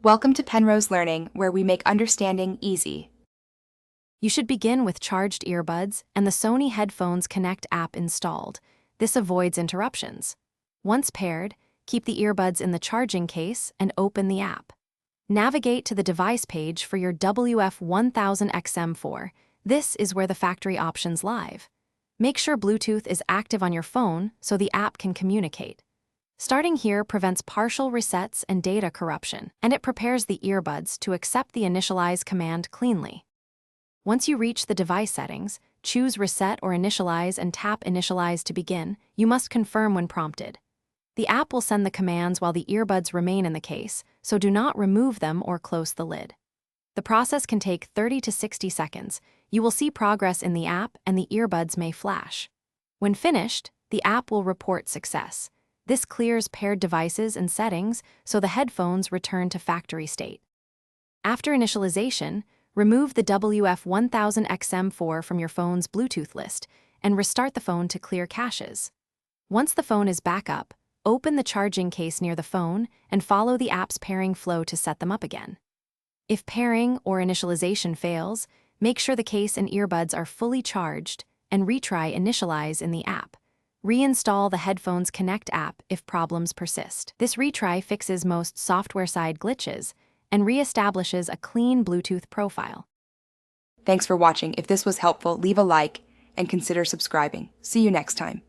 Welcome to Penrose Learning, where we make understanding easy. You should begin with charged earbuds and the Sony Headphones Connect app installed. This avoids interruptions. Once paired, keep the earbuds in the charging case and open the app. Navigate to the device page for your WF-1000XM4. This is where the factory options live. Make sure Bluetooth is active on your phone so the app can communicate. Starting here prevents partial resets and data corruption, and it prepares the earbuds to accept the initialize command cleanly. Once you reach the device settings, choose Reset or Initialize and tap Initialize to begin. You must confirm when prompted. The app will send the commands while the earbuds remain in the case, so do not remove them or close the lid. The process can take 30 to 60 seconds. You will see progress in the app and the earbuds may flash. When finished, the app will report success. This clears paired devices and settings so the headphones return to factory state. After initialization, remove the WF-1000XM4 from your phone's Bluetooth list and restart the phone to clear caches. Once the phone is back up, open the charging case near the phone and follow the app's pairing flow to set them up again. If pairing or initialization fails, make sure the case and earbuds are fully charged and retry Initialize in the app. Reinstall the Headphones Connect app if problems persist. This retry fixes most software-side glitches and reestablishes a clean Bluetooth profile. Thanks for watching. If this was helpful, leave a like and consider subscribing. See you next time.